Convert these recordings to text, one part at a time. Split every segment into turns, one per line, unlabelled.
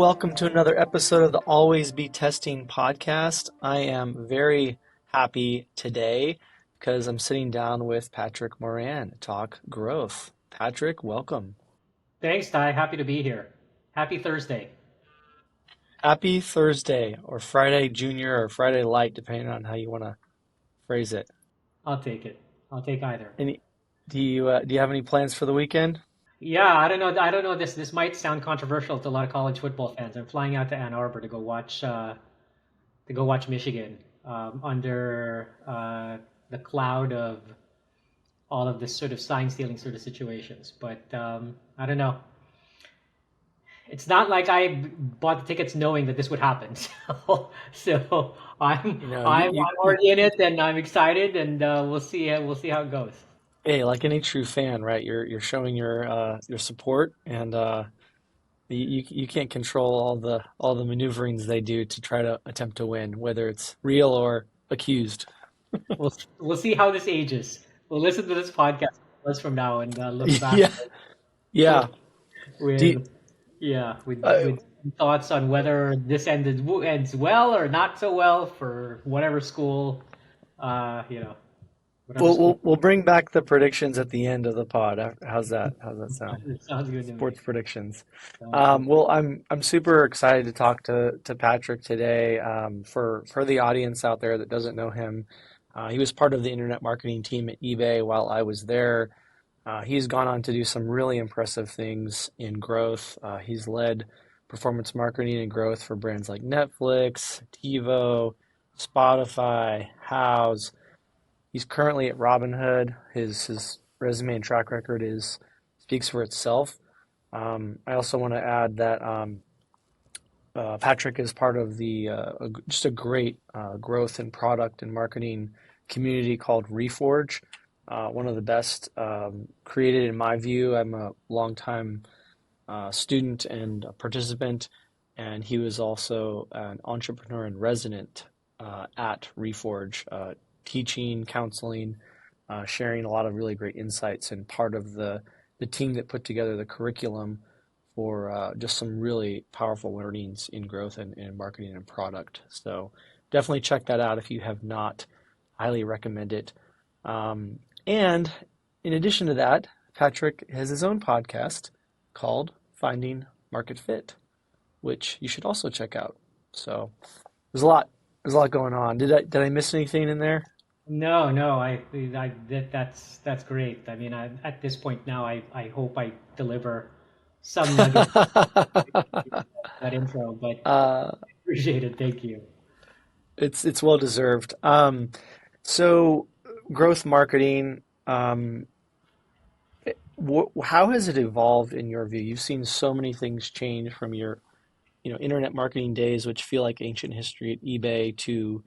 welcome to another episode of the Always Be Testing podcast. I am very happy today because I'm sitting down with Patrick Moran to talk growth. Patrick, welcome.
Thanks, Ty. Happy to be here. Happy Thursday.
Happy Thursday or Friday Junior or Friday Light, depending on how you want to phrase it.
I'll take it. I'll take either.
Any, do you have any plans for the weekend?
Yeah, I don't know. I don't know. This might sound controversial to a lot of college football fans. I'm flying out to Ann Arbor to go watch Michigan under the cloud of all of this sort of sign stealing sort of situations. But I don't know. It's not like I bought the tickets knowing that this would happen. So I'm
You know,
I'm already in it, and I'm excited, and we'll see how it goes.
hey, like any true fan, right? You're showing your support, and you can't control all the maneuverings they do to try to attempt to win, whether it's real or accused.
We'll see how this ages. We'll listen to this podcast months from now and look back
Yeah, yeah. Do you,
with
uh,
with thoughts on whether this ends well or not so well for whatever school, uh, you know, whatever school.
we'll bring back the predictions at the end of the pod. How's that? How's that sound?
It sounds good to me.
Sports predictions.
Sounds good.
Well, I'm super excited to talk to Patrick today. For the audience out there that doesn't know him, he was part of the internet marketing team at eBay while I was there. He's gone on to do some really impressive things in growth. He's led performance marketing and growth for brands like Netflix, TiVo, Spotify, House. He's currently at Robinhood. His resume and track record is speaks for itself. I also want to add that Patrick is part of just a great growth and product and marketing community called Reforge. One of the best created in my view. I'm a longtime student and a participant, and he was also an entrepreneur and resident at Reforge, teaching, counseling, sharing a lot of really great insights, and part of the team that put together the curriculum for just some really powerful learnings in growth and marketing and product. So definitely check that out if you have not. Highly recommend it. And in addition to that, Patrick has his own podcast called Finding Market Fit, which you should also check out. So there's a lot going on. Did I miss anything in there?
No, no, that's great. I mean, at this point now, I hope I deliver some nuggets that intro, but
uh,
appreciate it. Thank you.
it's well deserved. So growth marketing, how has it evolved in your view? You've seen so many things change from your, internet marketing days, which feel like ancient history at eBay, to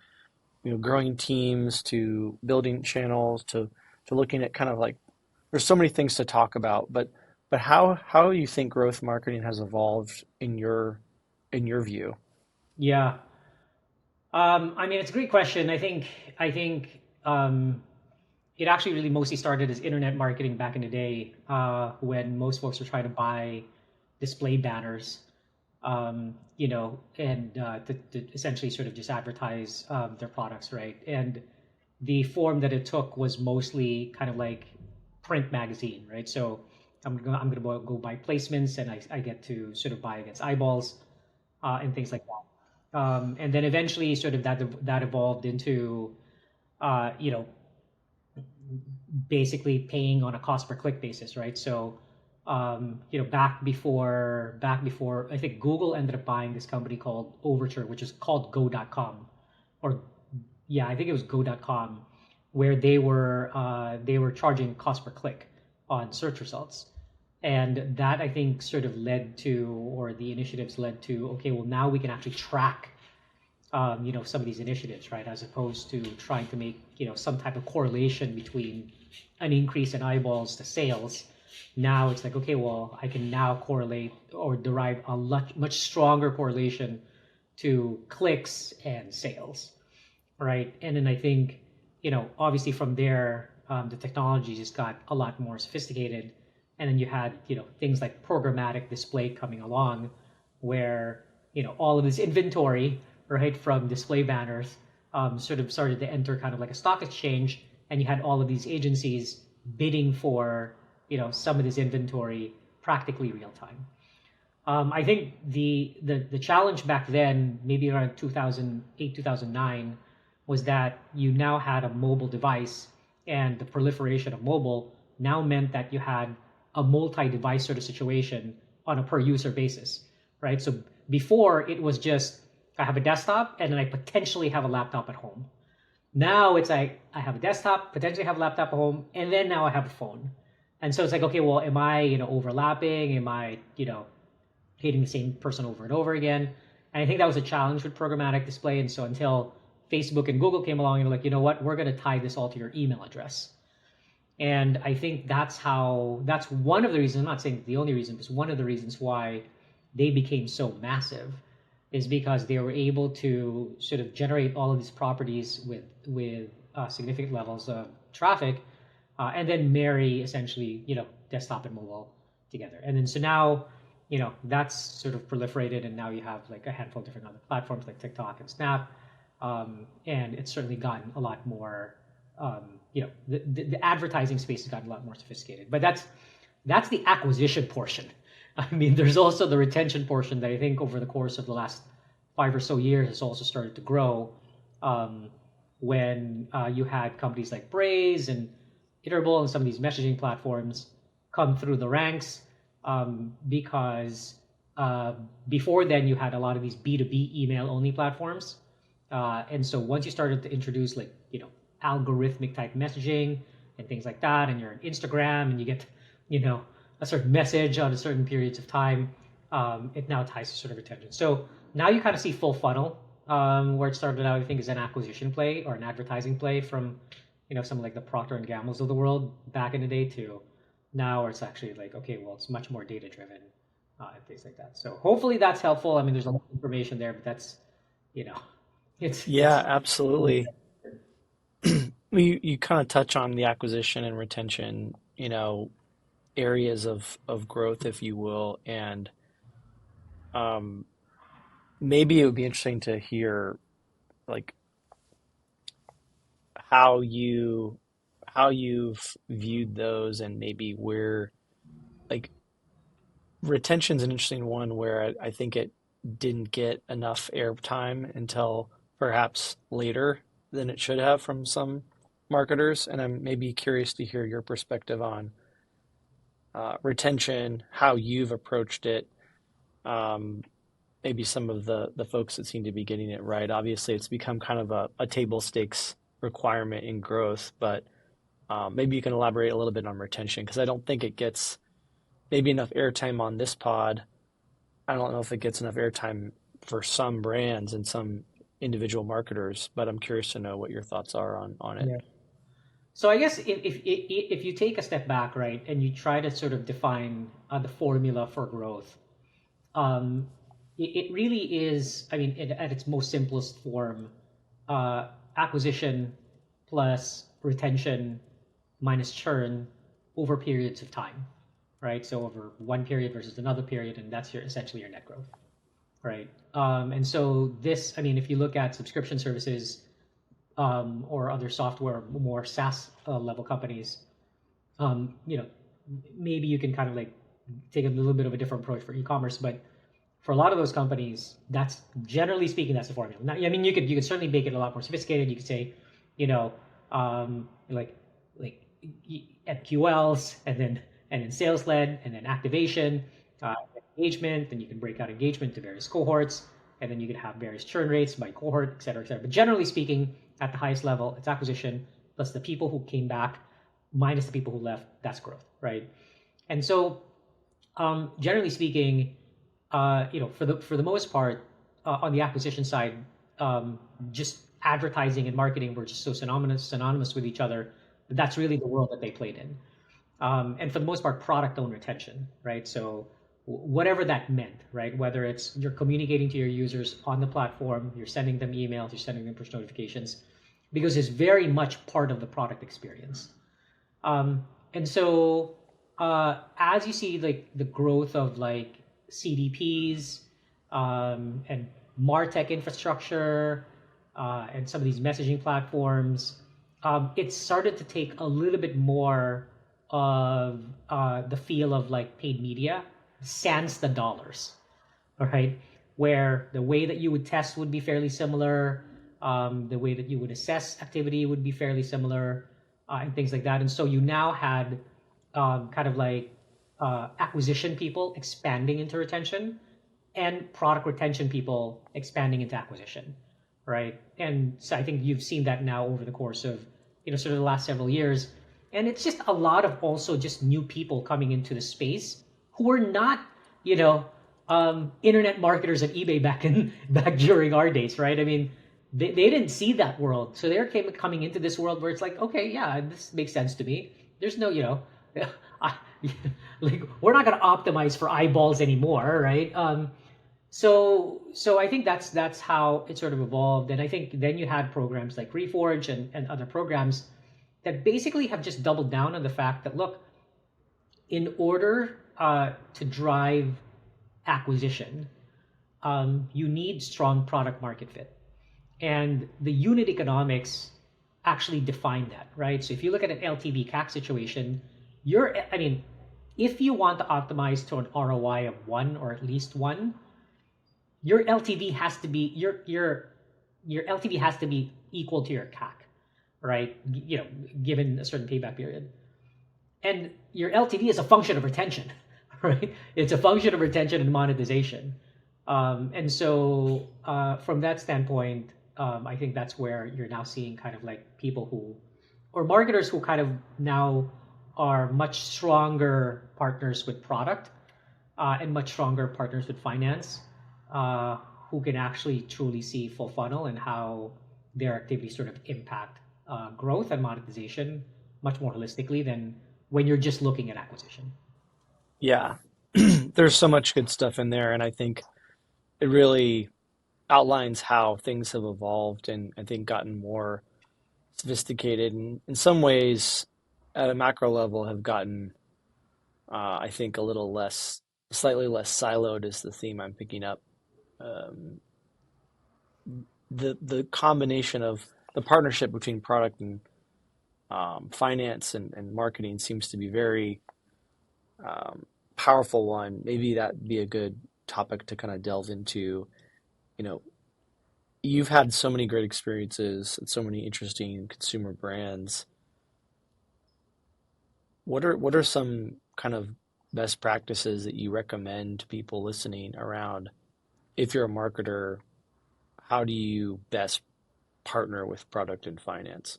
growing teams, to building channels, to looking at kind of like there's so many things to talk about, but how do you think growth marketing has evolved in your view?
Yeah. I mean, it's a great question. I think it actually really mostly started as internet marketing back in the day, when most folks were trying to buy display banners, and to essentially sort of just advertise their products, right? And the form that it took was mostly kind of like print magazine, right? So I'm gonna go buy placements, and I get to sort of buy against eyeballs, and things like that. And then eventually, sort of that evolved into, uh, you know, basically paying on a cost per click basis, right? So, back before I think Google ended up buying this company called Overture, which is called Go.com, or yeah, I think it was Go.com, where they were charging cost per click on search results. And that I think sort of led to, or the initiatives led to, okay, well now we can actually track, some of these initiatives, right? As opposed to trying to make, some type of correlation between an increase in eyeballs to sales. Now it's like, okay, well, I can now correlate or derive a much stronger correlation to clicks and sales, right? And then I think, obviously from there, the technology just got a lot more sophisticated. And then you had, things like programmatic display coming along, where all of this inventory, right, from display banners, sort of started to enter kind of like a stock exchange, and you had all of these agencies bidding for some of this inventory practically real time. I think the challenge back then, maybe around 2008, 2009, was that you now had a mobile device, and the proliferation of mobile now meant that you had a multi-device sort of situation on a per user basis, right? So before it was just I have a desktop and then I potentially have a laptop at home. Now it's like I have a desktop, potentially have a laptop at home, and then now I have a phone. And so it's like, okay, well, am I, overlapping? Am I, hitting the same person over and over again? And I think that was a challenge with programmatic display. And so until Facebook and Google came along and were like, you know what, we're going to tie this all to your email address. And I think that's one of the reasons, I'm not saying the only reason, but one of the reasons why they became so massive is because they were able to sort of generate all of these properties with significant levels of traffic, and then marry essentially, desktop and mobile together. And then so now, that's sort of proliferated, and now you have like a handful of different other platforms like TikTok and Snap, and it's certainly gotten a lot more. The advertising space has gotten a lot more sophisticated, but that's the acquisition portion. I mean, there's also the retention portion that I think over the course of the last 5 or so years has also started to grow. When you had companies like Braze and Iterable and some of these messaging platforms come through the ranks, because before then you had a lot of these B2B email only platforms. And so once you started to introduce like, algorithmic type messaging and things like that, and you're on Instagram and you get, a certain message on a certain periods of time, it now ties to sort of retention. So now you kind of see full funnel, where it started out, I think, as an acquisition play or an advertising play from, some like the Procter and Gamble's of the world back in the day to now where it's actually like, okay, well, it's much more data driven, and things like that. So hopefully that's helpful. I mean, there's a lot of information there, but that's,
Yeah,
it's
absolutely. You kind of touch on the acquisition and retention, areas of growth, if you will, and um, maybe it would be interesting to hear like how you've viewed those, and maybe where like retention's an interesting one where I think it didn't get enough airtime until perhaps later than it should have from some marketers, and I'm maybe curious to hear your perspective on retention, how you've approached it. Um, Maybe some of the folks that seem to be getting it right. Obviously, it's become kind of a table stakes requirement in growth, but maybe you can elaborate a little bit on retention because I don't think it gets maybe enough airtime on this pod. I don't know if it gets enough airtime for some brands and some individual marketers, but I'm curious to know what your thoughts are on it.
yeah. So I guess if you take a step back, right, and you try to sort of define the formula for growth, um, it really is, I mean, at its most simplest form, acquisition plus retention minus churn over periods of time, right? So over one period versus another period, and that's essentially your net growth, right? And so this, I mean, if you look at subscription services, or other software, more SaaS level companies, um, you know, maybe you can kind of like take a little bit of a different approach for e-commerce, but for a lot of those companies, that's generally speaking, that's the formula. Now, I mean, you could certainly make it a lot more sophisticated. You could say, you know, like MQLs, and then sales led, and then activation, engagement. Then you can break out engagement to various cohorts, and then you can have various churn rates by cohort, et cetera, et cetera. But generally speaking, at the highest level, it's acquisition plus the people who came back minus the people who left. That's growth, right? And so, generally speaking, for the most part, on the acquisition side, just advertising and marketing were just so synonymous with each other. That's really the world that they played in. And for the most part, product owned retention, right? So whatever that meant, right? Whether it's you're communicating to your users on the platform, you're sending them emails, you're sending them push notifications, because it's very much part of the product experience. And so, as you see like the growth of like CDPs, and MarTech infrastructure, and some of these messaging platforms, it started to take a little bit more of the feel of like paid media, sans the dollars, all right? Where the way that you would test would be fairly similar, the way that you would assess activity would be fairly similar, and things like that. And so you now had kind of like acquisition people expanding into retention and product retention people expanding into acquisition, right? And so I think you've seen that now over the course of sort of the last several years, and it's just a lot of also just new people coming into the space who are not you know internet marketers at eBay back during our days, right? I mean, they didn't see that world, so they're coming into this world where it's like, okay, yeah, this makes sense to me. There's no, I, like we're not going to optimize for eyeballs anymore, right? So I think that's how it sort of evolved, and I think then you had programs like Reforge and other programs that basically have just doubled down on the fact that, look, in order to drive acquisition, you need strong product market fit, and the unit economics actually define that, right? So if you look at an LTV CAC situation, I mean, if you want to optimize to an ROI of 1 or at least 1, your LTV has to be your LTV has to be equal to your CAC, right? Given a certain payback period. And your LTV is a function of retention, right? It's a function of retention and monetization. And so from that standpoint, I think that's where you're now seeing kind of like people or marketers who kind of now are much stronger partners with product, and much stronger partners with finance, who can actually truly see full funnel and how their activities sort of impact growth and monetization much more holistically than when you're just looking at acquisition.
Yeah, there's so much good stuff in there, and I think it really outlines how things have evolved and I think gotten more sophisticated, and in some ways, at a macro level, have gotten, I think, a little less, slightly less siloed is the theme I'm picking up. Um, the combination of the partnership between product and finance and marketing seems to be very um, powerful one. Maybe that'd be a good topic to kind of delve into. You know, you've had so many great experiences and so many interesting consumer brands. What are some kind of best practices that you recommend to people listening around if you're a marketer, how do you best partner with product and finance?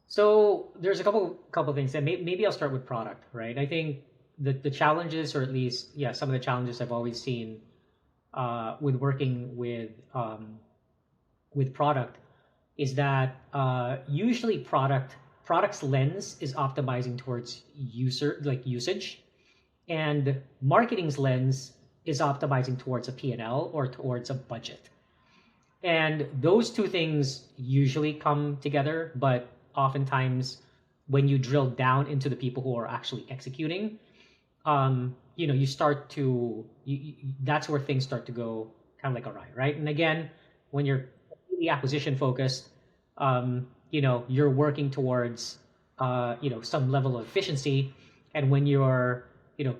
So there's a couple things, and maybe I'll start with product, right? I think the challenges, or at least yeah, some of the challenges I've always seen with working with product is that usually product's lens is optimizing towards usage, and marketing's lens is optimizing towards a P&L or towards a budget. And those two things usually come together, but oftentimes when you drill down into the people who are actually executing, you start to that's where things start to go kind of like awry, right? And again, when you're really acquisition focused, you're working towards some level of efficiency, and when you're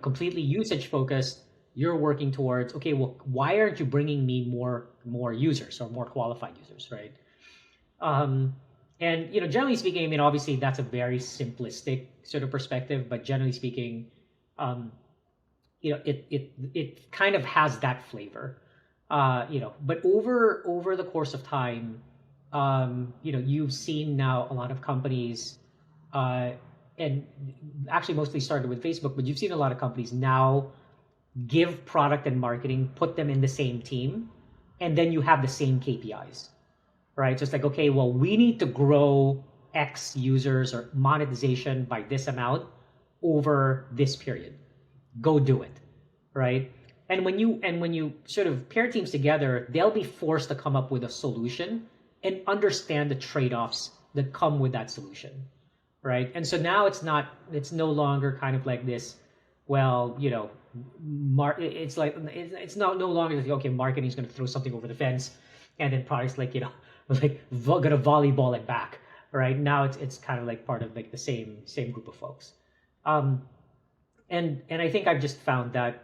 completely usage focused, you're working towards, okay, well, why aren't you bringing me more users or more qualified users, right? Um, and generally speaking, I mean, obviously that's a very simplistic sort of perspective, but generally speaking, um, it kind of has that flavor, but over the course of time, you've seen now a lot of companies, uh, and actually mostly started with Facebook, but you've seen a lot of companies now give product and marketing, put them in the same team, and then you have the same KPIs, right? So it's like, okay, well, we need to grow X users or monetization by this amount over this period. Go do it, right? And when you sort of pair teams together, they'll be forced to come up with a solution and understand the trade-offs that come with that solution, right? And so now it's no longer kind of like this, well, it's not no longer like, okay, marketing is going to throw something over the fence, and then products like gonna volleyball it back. Right now, it's kind of like part of like the same group of folks. Um, and I think I just found that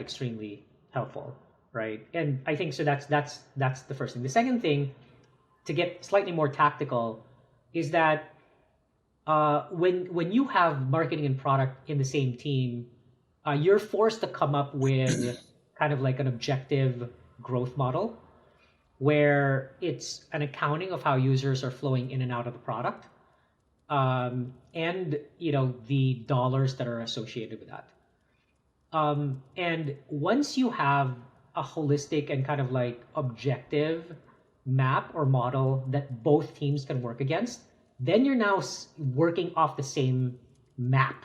extremely helpful, right? And I think so. That's the first thing. The second thing, to get slightly more tactical, is that when you have marketing and product in the same team, you're forced to come up with kind of like an objective growth model where it's an accounting of how users are flowing in and out of the product, and the dollars that are associated with that. And once you have a holistic and kind of like objective map or model that both teams can work against, then you're now working off the same map,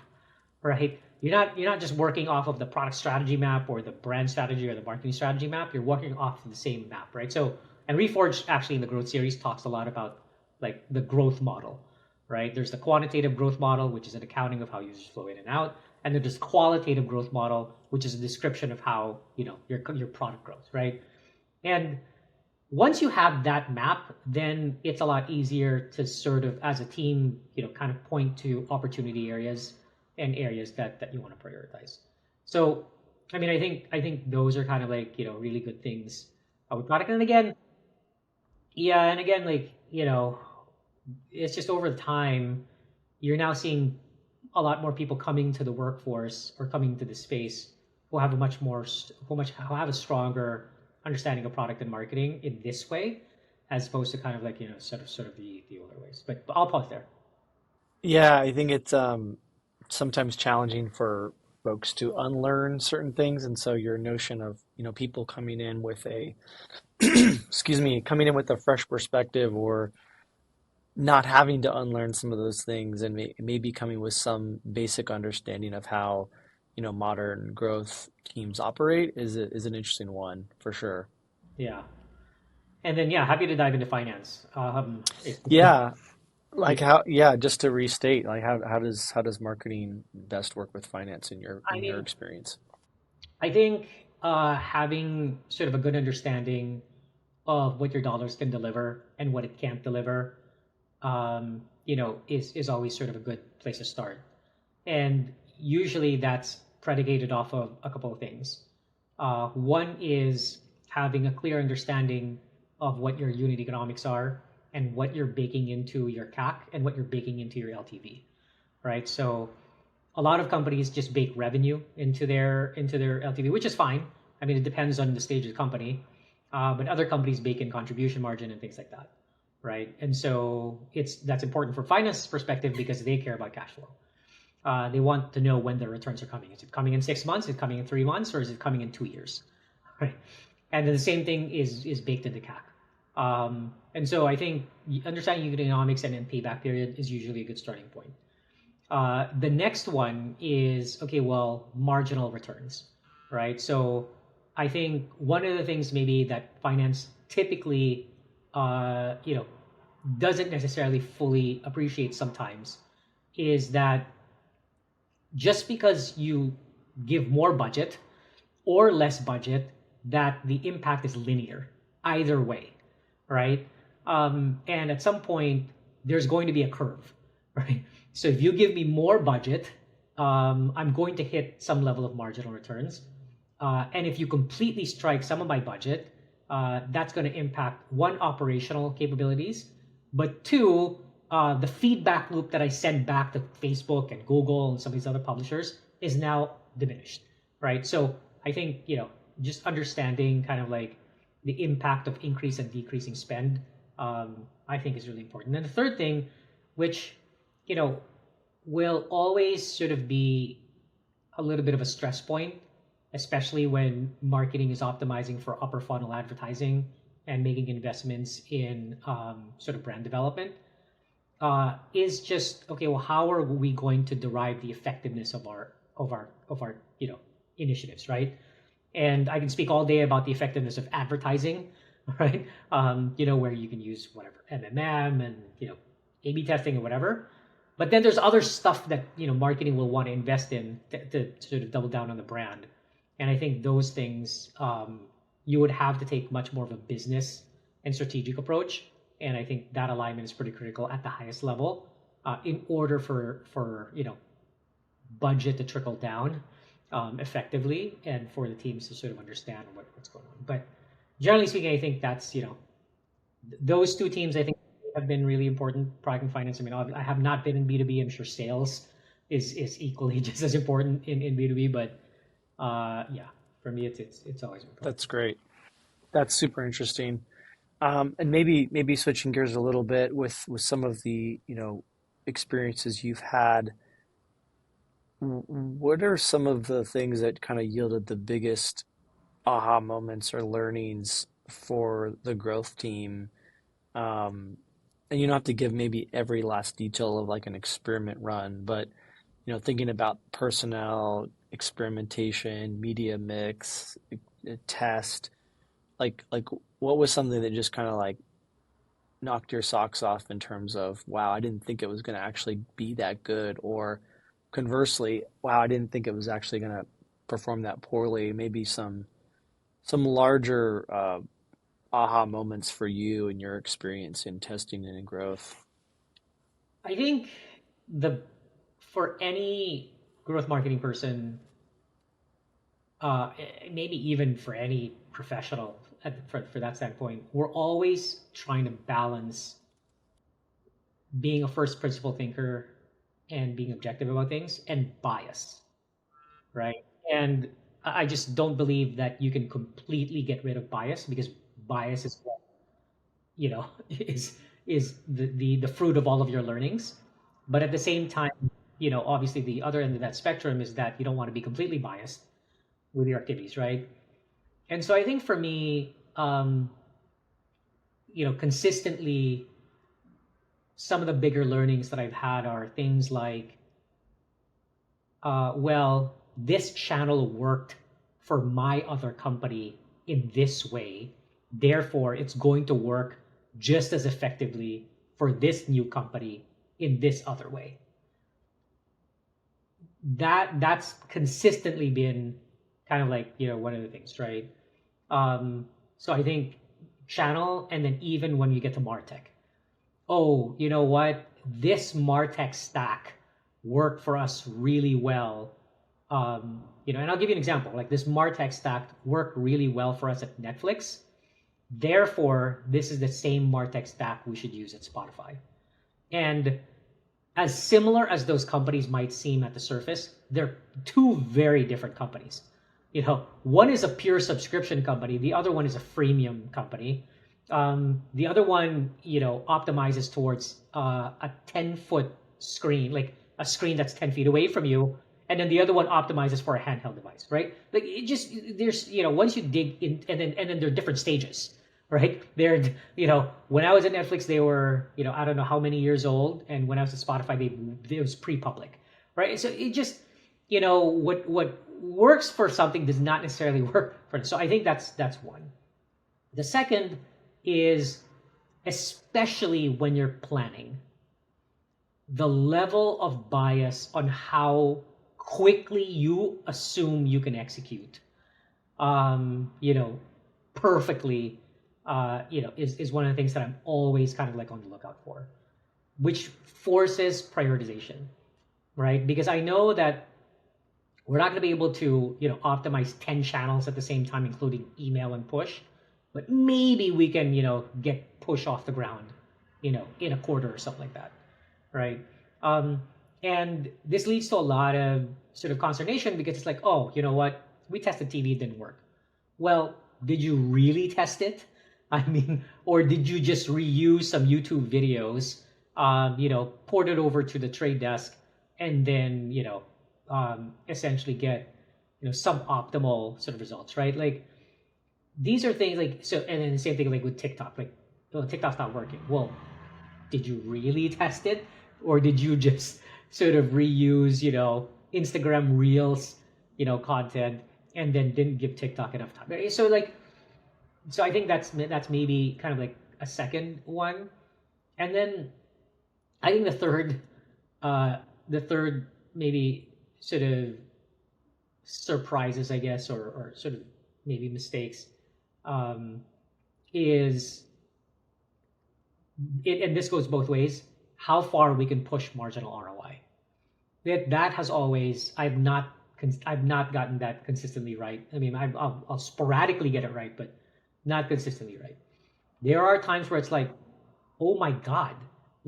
right? You're not just working off of the product strategy map or the brand strategy or the marketing strategy map. You're working off of the same map, right? So, and Reforge actually in the growth series talks a lot about like the growth model, right? There's the quantitative growth model, which is an accounting of how users flow in and out, and then there's qualitative growth model, which is a description of how your product grows, right? And once you have that map, then it's a lot easier to sort of, as a team, kind of point to opportunity areas and areas that you want to prioritize. So, I mean, I think those are kind of like really good things with product. And again, yeah, and again, like it's just over time, you're now seeing a lot more people coming to the workforce or coming to the space who have a much more who have a stronger understanding of product and marketing in this way, as opposed to kind of like sort of the older ways. But I'll pause there.
Yeah, I think it's sometimes challenging for folks to unlearn certain things, and so your notion of people coming in with a excuse me, coming in with a fresh perspective, or not having to unlearn some of those things, and maybe coming with some basic understanding of how modern growth teams operate is an interesting one for sure.
Yeah, and then yeah, happy to dive into finance.
Yeah,
Yeah,
like how, yeah, just to restate, like how does marketing best work with finance in your
I mean,
experience?
I think having sort of a good understanding of what your dollars can deliver and what it can't deliver, is always sort of a good place to start. And usually that's predicated off of a couple of things. One is having a clear understanding of what your unit economics are and what you're baking into your CAC and what you're baking into your LTV, right? So a lot of companies just bake revenue into their LTV, which is fine. I mean, it depends on the stage of the company, but other companies bake in contribution margin and things like that, right? And so that's important for finance perspective because they care about cash flow. They want to know when their returns are coming. Is it coming in 6 months? Is it coming in 3 months? Or is it coming in 2 years? Right. And then the same thing is baked into CAC. And so I think understanding unit economics and then payback period is usually a good starting point. The next one is, okay, well, marginal returns, right? So I think one of the things maybe that finance typically, uh, you know, doesn't necessarily fully appreciate sometimes is that just because you give more budget or less budget, that the impact is linear either way, right? And at some point, there's going to be a curve, right? So if you give me more budget, I'm going to hit some level of marginal returns. And if you completely strike some of my budget, that's going to impact one, operational capabilities, but two, the feedback loop that I send back to Facebook and Google and some of these other publishers is now diminished, right? So I think, just understanding kind of like the impact of increase and decreasing spend, I think is really important. And the third thing, which, you know, will always sort of be a little bit of a stress point, especially when marketing is optimizing for upper funnel advertising and making investments in sort of brand development, is just, okay, well, how are we going to derive the effectiveness of our initiatives, right? And I can speak all day about the effectiveness of advertising, right? Where you can use whatever MMM and A/B testing or whatever. But then there's other stuff that marketing will want to invest in to sort of double down on the brand, and I think those things you would have to take much more of a business and strategic approach, and I think that alignment is pretty critical at the highest level in order for budget to trickle down effectively, and for the teams to sort of understand what's going on. But generally speaking, I think that's those two teams I think have been really important. Product and finance. I mean, I have not been in B2B. I'm sure sales is equally just as important in B2B. But yeah, for me, it's always important.
That's great. That's super interesting. And maybe switching gears a little bit with some of the experiences you've had. What are some of the things that kind of yielded the biggest aha moments or learnings for the growth team? And you don't have to give maybe every last detail of like an experiment run, but thinking about personnel, experimentation, media mix, test, like what was something that just kind of like knocked your socks off in terms of, wow, I didn't think it was going to actually be that good, or conversely, wow, I didn't think it was actually going to perform that poorly. Maybe some larger aha moments for you and your experience in testing and in growth.
I think the for any growth marketing person, maybe even for any professional for that standpoint, we're always trying to balance being a first principle thinker and being objective about things and bias, right? And I just don't believe that you can completely get rid of bias, because bias is what is the fruit of all of your learnings. But at the same time, obviously the other end of that spectrum is that you don't want to be completely biased with your activities, right? And so I think for me, consistently, some of the bigger learnings that I've had are things like, well, this channel worked for my other company in this way, therefore it's going to work just as effectively for this new company in this other way. That's consistently been kind of like one of the things, right? So I think channel, and then even when you get to martech, oh, you know what, this martech stack worked for us really well. And I'll give you an example. Like, this martech stack worked really well for us at Netflix, therefore this is the same martech stack we should use at Spotify. And as similar as those companies might seem at the surface, they're two very different companies. One is a pure subscription company, the other one is a freemium company. The other one, optimizes towards a 10-foot screen, like a screen that's 10 feet away from you. And then the other one optimizes for a handheld device, right? Like, it just, there's, once you dig in, and then there are different stages, right? When I was at Netflix, they were, I don't know how many years old. And when I was at Spotify, it was pre-public, right? So it just, what works for something does not necessarily work for it. So I think that's one. The second is, especially when you're planning, the level of bias on how quickly you assume you can execute, perfectly, is one of the things that I'm always kind of like on the lookout for, which forces prioritization, right? Because I know that we're not going to be able to, optimize 10 channels at the same time, including email and push, but maybe we can, get push off the ground, in a quarter or something like that, right? And this leads to a lot of sort of consternation, because it's like, oh, you know what? We tested TV, it didn't work. Well, did you really test it? I mean, or did you just reuse some YouTube videos, port it over to the trade desk, and then, essentially get, suboptimal sort of results, right? Like, these are things like, so, and then the same thing like with TikTok, like, oh, TikTok's not working. Well, did you really test it? Or did you just sort of reuse, Instagram Reels, content, and then didn't give TikTok enough time? Right? So like, so I think that's maybe kind of like a second one. And then I think the third Uh, the third, maybe sort of surprises, I guess, or sort of maybe mistakes, um, is it, and this goes both ways, how far we can push marginal ROI. That has always, I've not gotten that consistently right. I mean, I'll sporadically get it right, but not consistently right. There are times where it's like, oh my god,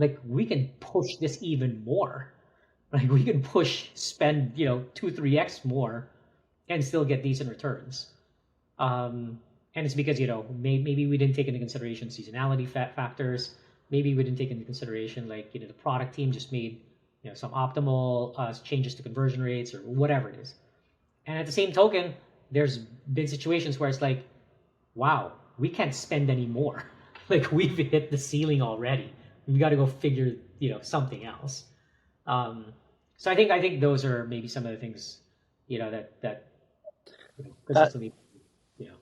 like we can push this even more. Like we can push spend 2-3x more and still get decent returns. And it's because maybe we didn't take into consideration seasonality factors. Maybe we didn't take into consideration like the product team just made some optimal changes to conversion rates or whatever it is. And at the same token, there's been situations where it's like, wow, we can't spend any more. Like we've hit the ceiling already. We've got to go figure something else. Um, so I think those are maybe some of the things that
That
consistently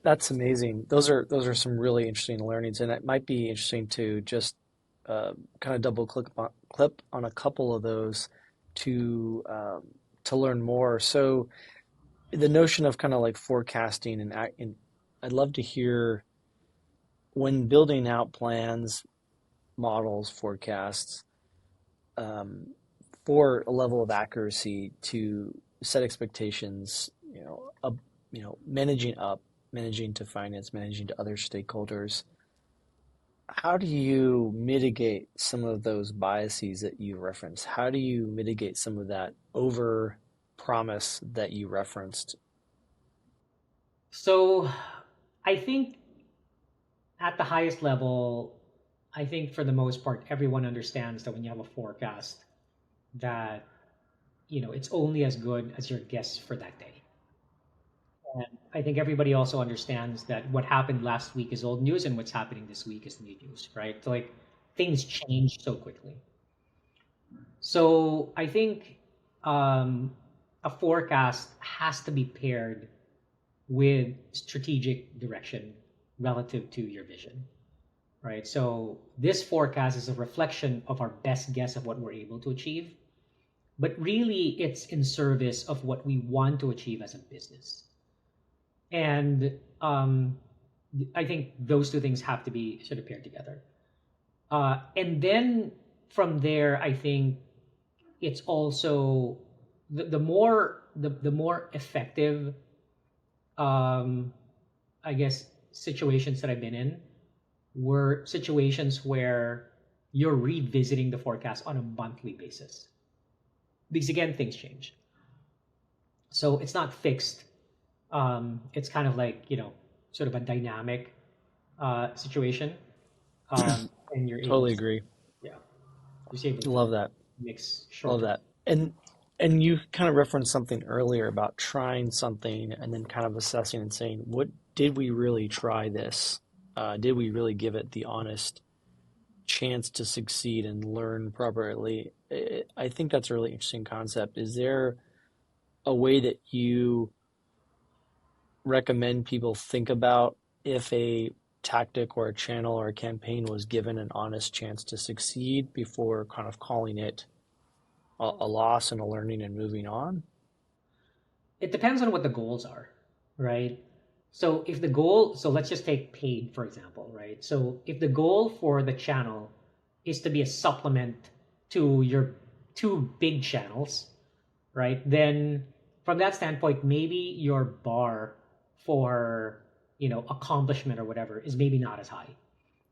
that's amazing. Those are some really interesting learnings, and it might be interesting to just kind of double clip on a couple of those to to learn more. So the notion of kind of like forecasting and I'd love to hear when building out plans, models, forecasts, um, for a level of accuracy to set expectations, managing up, managing to finance, managing to other stakeholders. How do you mitigate some of those biases that you referenced? How do you mitigate some of that over promise that you referenced?
So I think at the highest level, I think for the most part, everyone understands that when you have a forecast, that it's only as good as your guess for that day. And I think everybody also understands that what happened last week is old news, and what's happening this week is new news, right? So like things change so quickly. So I think um, a forecast has to be paired with strategic direction relative to your vision, right? So this forecast is a reflection of our best guess of what we're able to achieve, but really it's in service of what we want to achieve as a business. And I think those two things have to be sort of paired together. And then from there, I think it's also the more effective, um, I guess, situations that I've been in were situations where you're revisiting the forecast on a monthly basis. Because again, things change. So it's not fixed. It's kind of like, sort of a dynamic situation. And you're able
Totally
to,
agree.
yeah, you're able to
Love that.
mix
Love
short-term.
that. And you kind of referenced something earlier about trying something and then kind of assessing and saying, what did we really try this? Did we really give it the honest chance to succeed and learn properly? I think that's a really interesting concept. Is there a way that you recommend people think about if a tactic or a channel or a campaign was given an honest chance to succeed before kind of calling it a loss and a learning and moving on?
It depends on what the goals are, right? So if the goal, so let's just take paid, for example, right? So if the goal for the channel is to be a supplement to your two big channels, right? Then from that standpoint, maybe your bar for, accomplishment or whatever is maybe not as high,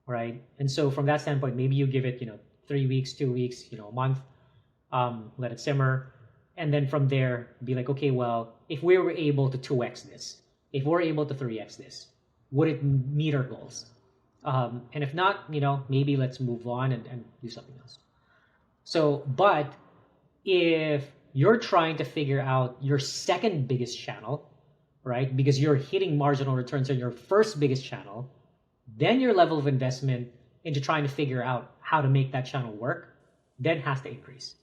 right? And so from that standpoint, maybe you give it, 3 weeks, 2 weeks, a month, let it simmer, and then from there be like, okay, well, if we were able to 2x this, if we're able to 3x this, would it meet our goals? And if not, maybe let's move on and do something else. So, but if you're trying to figure out your second biggest channel, right? Because you're hitting marginal returns on your first biggest channel, then your level of investment into trying to figure out how to make that channel work then has to increase,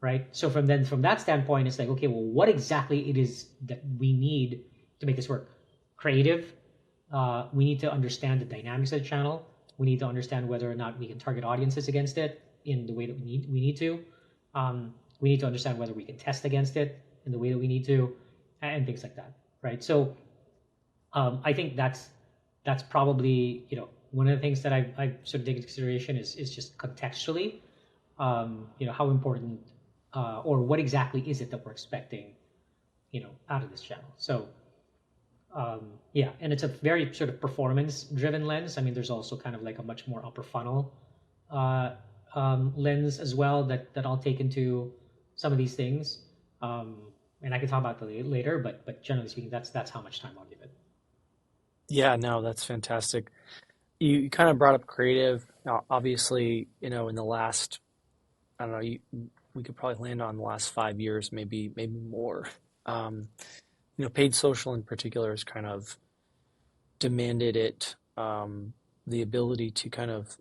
right? So from that standpoint, it's like, okay, well, what exactly it is that we need to make this work? Creative. We need to understand the dynamics of the channel. We need to understand whether or not we can target audiences against it in the way that we need to. We need to understand whether we can test against it in the way that we need to, and things like that, right? So I think that's probably one of the things that I sort of take into consideration is just contextually, how important or what exactly is it that we're expecting, out of this channel. So yeah, and it's a very sort of performance driven lens. I mean, there's also kind of like a much more upper funnel uh, lens as well that I'll take into some of these things. Um, and I can talk about that later, but generally speaking, that's how much time I'll give it.
Yeah, no, that's fantastic. You kind of brought up creative. Now, obviously, in the last, I don't know, we could probably land on the last 5 years, maybe more. Um, paid social in particular has kind of demanded it, the ability to kind of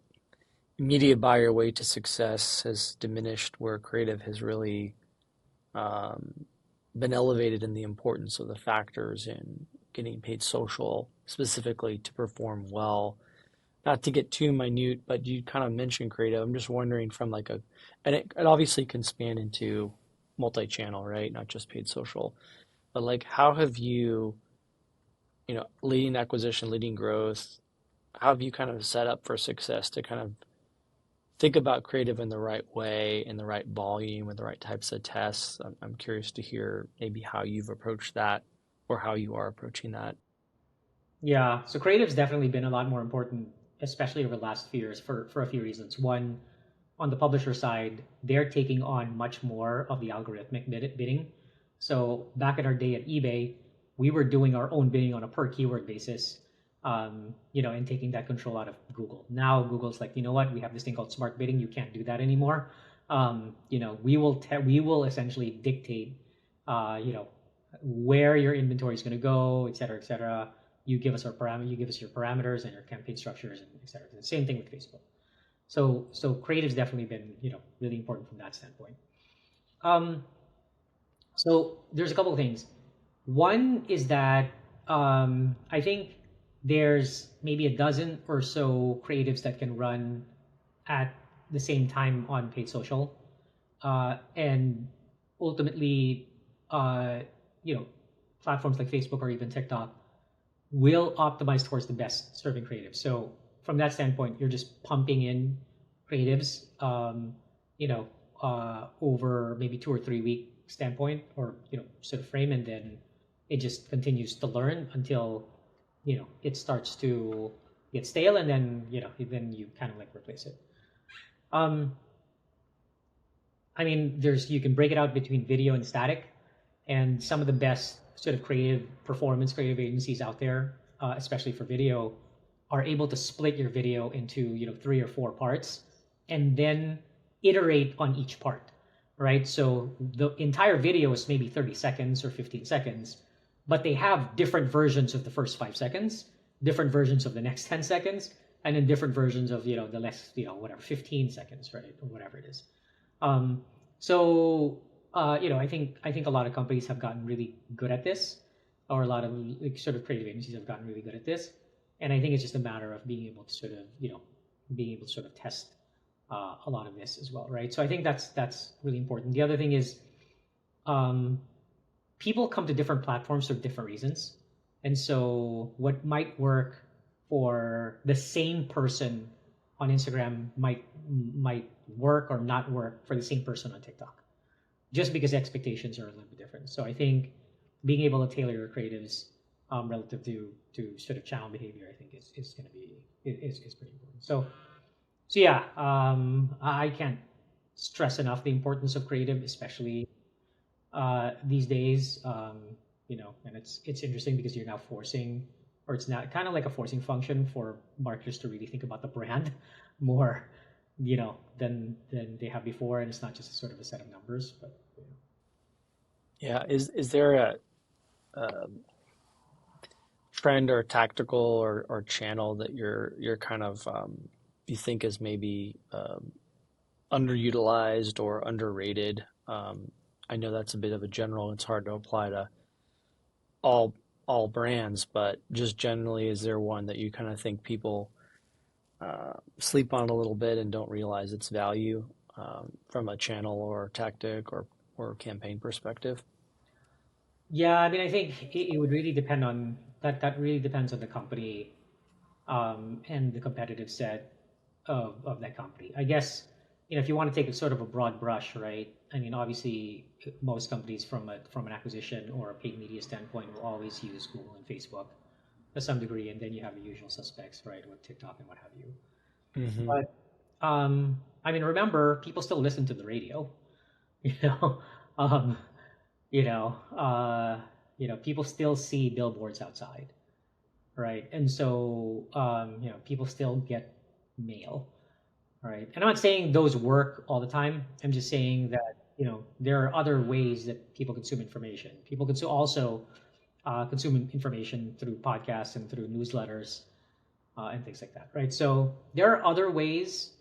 media buy your way to success has diminished, where creative has really um, been elevated in the importance of the factors in getting paid social specifically to perform well. Not to get too minute, but you kind of mentioned creative. I'm just wondering from like and it obviously can span into multi-channel, right? Not just paid social, but like how have you, leading acquisition, leading growth, how have you kind of set up for success to kind of think about creative in the right way, in the right volume, with the right types of tests? I'm curious to hear maybe how you've approached that or how you are approaching that.
Yeah, so creative's definitely been a lot more important, especially over the last few years for a few reasons. One, on the publisher side, they're taking on much more of the algorithmic bidding. So back in our day at eBay, we were doing our own bidding on a per keyword basis, and taking that control out of Google. Now Google's like, you know what? We have this thing called smart bidding. You can't do that anymore. We will essentially dictate, uh, you know, where your inventory is going to go, et cetera, et cetera. You give us your parameters and your campaign structures, and et cetera. The same thing with Facebook. So creative's definitely been really important from that standpoint. Um, so there's a couple of things. One is that I think there's maybe a dozen or so creatives that can run at the same time on paid social, and ultimately, uh, you know, platforms like Facebook or even TikTok will optimize towards the best serving creatives. So from that standpoint, you're just pumping in creatives, over maybe 2 or 3 week standpoint or sort of frame, and then it just continues to learn until it starts to get stale, and then you kind of like replace it. Um, I mean, you can break it out between video and static, and some of the best sort of creative agencies out there, especially for video, are able to split your video into 3 or 4 parts, and then iterate on each part, right? So the entire video is maybe 30 seconds or 15 seconds, but they have different versions of the first 5 seconds, different versions of the next 10 seconds, and then different versions of the last whatever 15 seconds, right, or whatever it is. um, I think a lot of companies have gotten really good at this, or a lot of like, sort of creative agencies have gotten really good at this, and I think it's just a matter of being able to sort of test a lot of this as well, right? So I think that's really important. The other thing is, um, people come to different platforms for different reasons, and so what might work for the same person on Instagram might work or not work for the same person on TikTok, just because expectations are a little bit different. So I think being able to tailor your creatives, relative to sort of channel behavior, I think is going to be is pretty important. So yeah, I can't stress enough the importance of creative, especially these days. And it's interesting because you're now forcing, or it's not kind of like a forcing function for marketers to really think about the brand more, than they have before, and it's not just sort of a set of numbers, but.
Yeah, is there a trend or tactical or channel that you're kind of you think is maybe underutilized or underrated? I know that's a bit of a general. It's hard to apply to all all brands, but just generally, is there one that you kind of think people sleep on a little bit and don't realize its value? from a channel or tactic or campaign perspective?
Yeah, I mean, I think it would really depend on that. That really depends on the company and the competitive set of that company. I guess, if you want to take a sort of a broad brush, right? I mean, obviously, most companies from an acquisition or a paid media standpoint will always use Google and Facebook to some degree, and then you have the usual suspects, right, with TikTok and what have you.
Hmm.
But I mean, remember, people still listen to the radio, you know. Um, you know, uh, people still see billboards outside, right? And so, people still get mail, right? And I'm not saying those work all the time. I'm just saying that, there are other ways that people consume information. People consume information through podcasts and through newsletters and things like that, right? So there are other ways,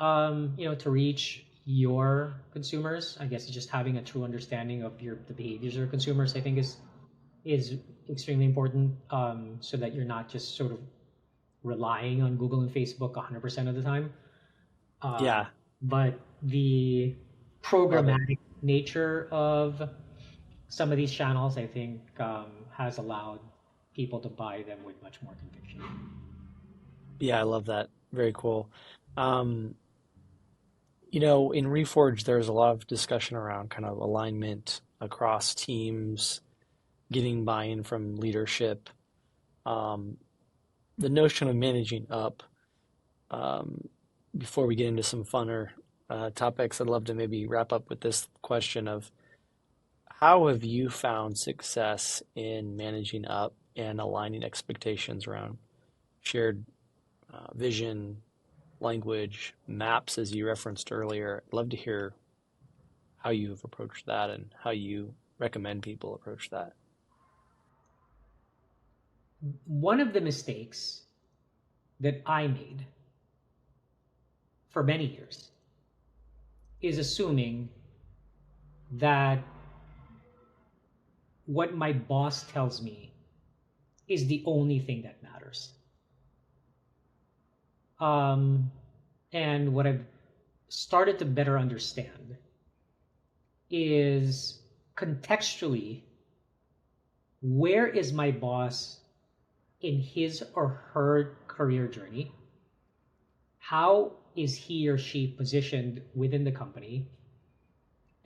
to reach your consumers. I guess just having a true understanding of the behaviors of your consumers, I think, is extremely important, so that you're not just sort of relying on Google and Facebook 100% of the time. Uh,
Yeah,
but the
love it.
programmatic nature of some of these channels, I think, has allowed people to buy them with much more conviction.
Yeah, I love that. Very cool. Um, in Reforge, there's a lot of discussion around kind of alignment across teams, getting buy-in from leadership, um, the notion of managing up. Um, Before we get into some funner topics, I'd love to maybe wrap up with this question of how have you found success in managing up and aligning expectations around shared vision, language, maps, as you referenced earlier? I'd love to hear how you've approached that and how you recommend people approach that.
One of the mistakes that I made for many years is assuming that what my boss tells me is the only thing that matters. Um, and what I've started to better understand is contextually, where is my boss in his or her career journey? How is he or she positioned within the company?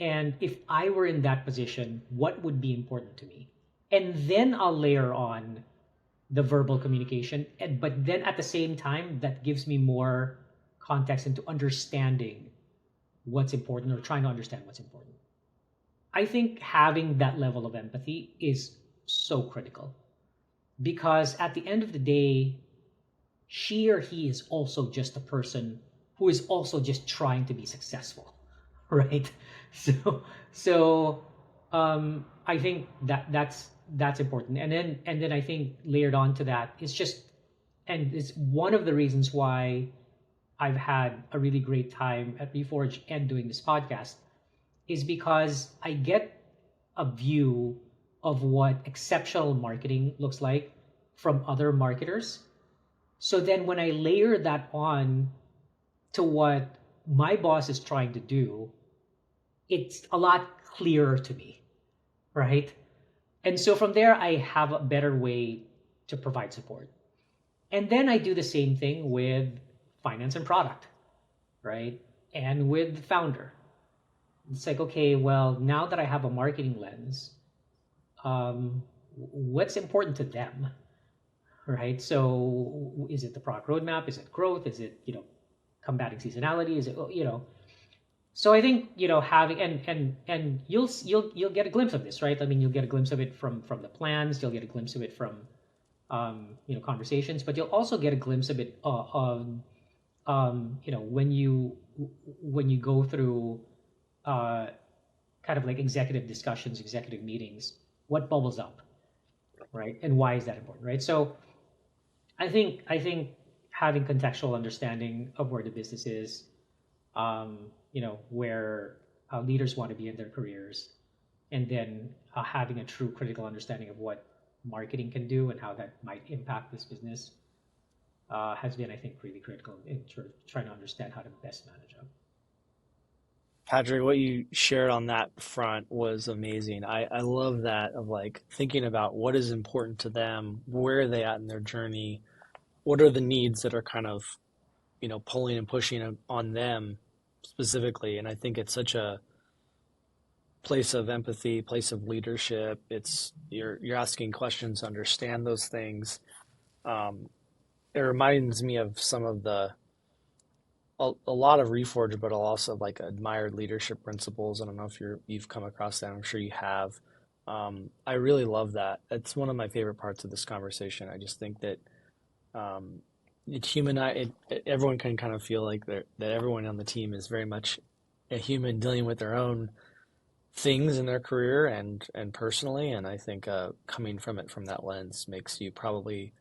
And if I were in that position, what would be important to me? And then I'll layer on the verbal communication. But then at the same time, that gives me more context into understanding what's important or trying to understand what's important. I think having that level of empathy is so critical because at the end of the day, she or he is also just a person who is also just trying to be successful, right? So I think that's important, and then I think layered on to that is just, and it's one of the reasons why I've had a really great time at Reforge and doing this podcast is because I get a view of what exceptional marketing looks like from other marketers. So then when I layer that on to what my boss is trying to do, it's a lot clearer to me, right? And so from there, I have a better way to provide support. And then I do the same thing with finance and product, right? And with the founder. It's like, okay, well, now that I have a marketing lens, what's important to them, right? So is it the product roadmap? Is it growth? Is it, combating seasonality? Is it, so I think, having, and you'll get a glimpse of this, right? I mean, you'll get a glimpse of it from the plans. You'll get a glimpse of it from conversations, but you'll also get a glimpse of it when you go through uh, kind of like executive discussions, executive meetings, what bubbles up, right? And why is that important, right? So I think having contextual understanding of where the business is, where leaders want to be in their careers, and then having a true critical understanding of what marketing can do and how that might impact this business has been, I think, really critical in sort of trying to understand how to best manage them.
Patrick, what you shared on that front was amazing. I love that of like thinking about what is important to them, where are they at in their journey, what are the needs that are kind of, pulling and pushing on them specifically. And I think it's such a place of empathy, place of leadership. It's you're asking questions to understand those things. Um, it reminds me of some of a lot of Reforge, but also like admired leadership principles. I don't know if you've come across that. I'm sure you have. I really love that. It's one of my favorite parts of this conversation. I just think that um, everyone can kind of feel like that everyone on the team is very much a human dealing with their own things in their career and personally. And I think coming from it from that lens makes you probably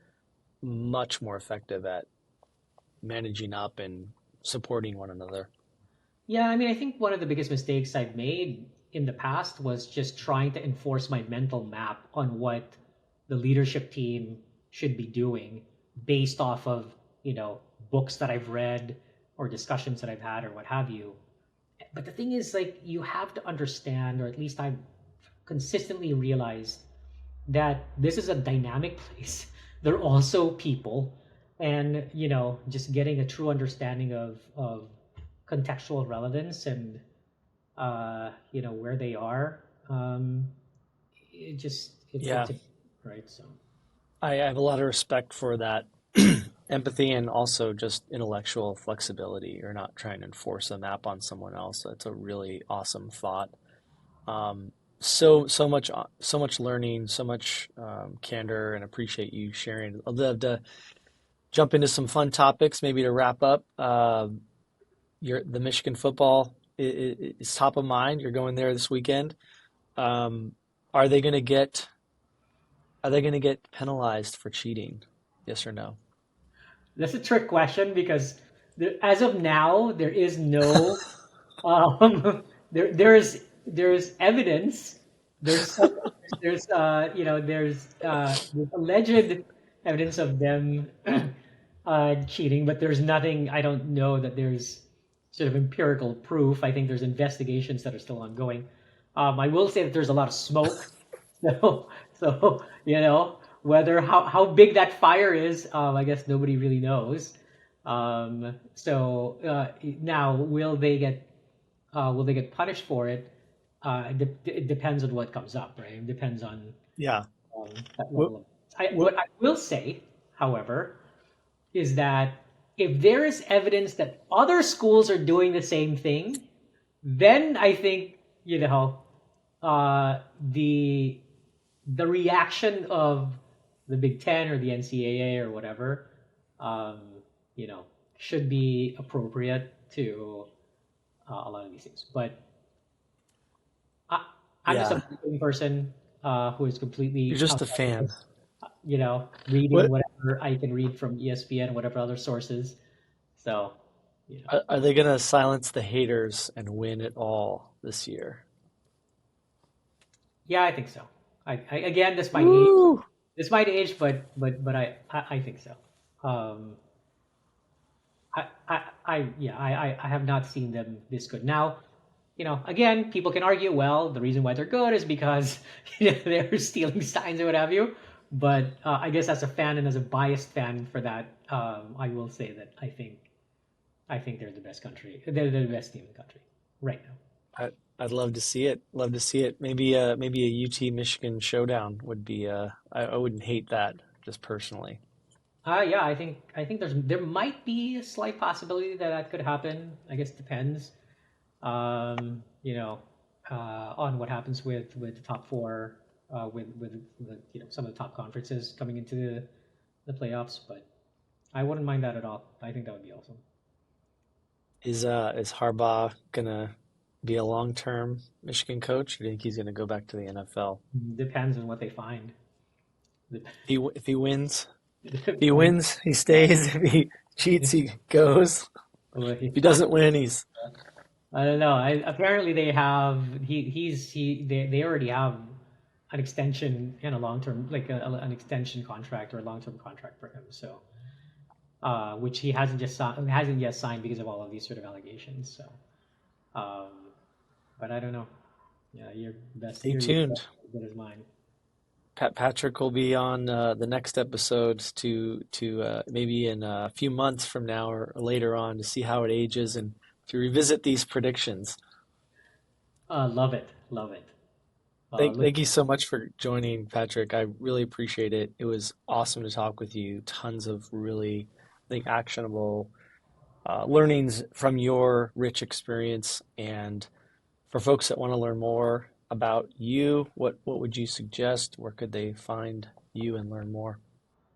much more effective at managing up and supporting one another.
Yeah, I mean, I think one of the biggest mistakes I've made in the past was just trying to enforce my mental map on what the leadership team should be doing based off of, books that I've read or discussions that I've had or what have you. But the thing is, like, you have to understand, or at least I've consistently realized that this is a dynamic place. They're also people, and just getting a true understanding of contextual relevance and where they are. It's
Yeah,
right. So
I have a lot of respect for that empathy and also just intellectual flexibility. You're not trying to enforce a map on someone else. That's a really awesome thought. Um, so much learning, so much candor, and appreciate you sharing. I'd love to jump into some fun topics, maybe to wrap up. The Michigan football is top of mind. You're going there this weekend. Um, are they going to get are they going to get penalized for cheating? Yes or no?
that's a trick question because as of now, there is no there's evidence. There's there's alleged evidence of them cheating, but there's nothing. I don't know that there's sort of empirical proof. I think there's investigations that are still ongoing. I will say that there's a lot of smoke. So whether how big that fire is, I guess nobody really knows. Now, will they get punished for it? It depends on what comes up, right? It depends on
Yeah.
that
What,
level of.
what,
What I will say, however, is that if there is evidence that other schools are doing the same thing, then I think uh, the the reaction of the Big Ten or the NCAA or whatever, um, you know, should be appropriate to a lot of these things. But I, I'm just a
yeah.
marketing person who is
You're
completely
just a
outside of
fan.
this. Reading
What
whatever I can read from ESPN, whatever other sources. So, you know,
are they going to silence the haters and win it all this year?
yeah, I think so. Again,
Woo!
this might age, but I think so. Um, I have not seen them this good. Now, again, people can argue, well, the reason why they're good is because they're stealing signs or what have you. But I guess as a fan and as a biased fan for that, I will say that I think they're the best country. They're the best team in the country right now.
I, I'd love to see it. Love to see it. Maybe a UT Michigan showdown would be. I wouldn't hate that just personally.
Yeah, I think there might be a slight possibility that that could happen. I guess it depends. um, you know, on what happens with the top four, with some of the top conferences coming into the playoffs. But I wouldn't mind that at all. I think that would be awesome.
Is Harbaugh gonna be a long-term Michigan coach? Or do you think he's gonna go back to the NFL?
Depends on what they find.
If he wins,
Depends.
he stays. If he cheats, he goes.
Well,
If he doesn't win, he's
I don't know. Apparently they have they already have an extension and a long term an extension contract or a long term contract for him. So which he hasn't yet signed because of all of these sort of allegations. So Um, but I don't know. Yeah,
Stay
your best
tuned.
as good as mine.
Patrick will be on the next episodes to maybe in a few months from now or later on to see how it ages and to revisit these predictions.
Love it, love it. Look,
Thank you so much for joining, Patrick. I really appreciate it. It was awesome to talk with you. Tons of really, I think, actionable learnings from your rich experience. And for folks that want to learn more about you, what would you suggest? Where could they find you and learn more?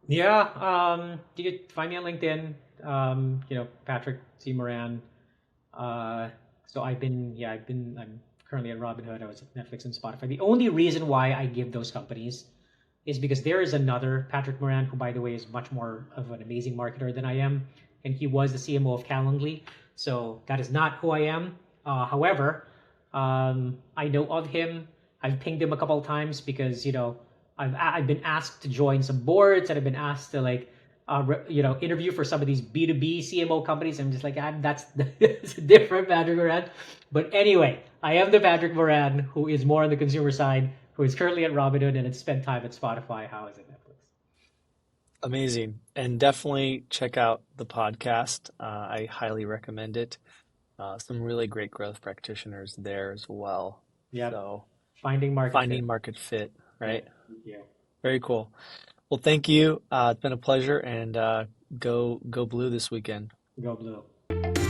yeah, you could find me on LinkedIn. Patrick C. Moran. Uh, so I'm currently at Robinhood. I was at Netflix and Spotify. The only reason why I give those companies is because there is another Patrick Moran, who, by the way, is much more of an amazing marketer than I am, and he was the CMO of Calendly. So that is not who I am. However, I know of him. I've pinged him a couple of times because I've been asked to join some boards, and I've been asked to interview for some of these B2B CMO companies. I'm just like, that's it's a different Patrick Moran. But anyway, I am the Patrick Moran who is more on the consumer side, who is currently at Robinhood and had spent time at Spotify. How is it Netflix?
Amazing. And definitely check out the podcast. I highly recommend it. Some really great growth practitioners there as well.
Yep.
So
Finding market fit.
finding market fit,
Yeah.
right?
Thank you.
Very cool. Well, thank you. It's been a pleasure and go blue this weekend.
Go blue.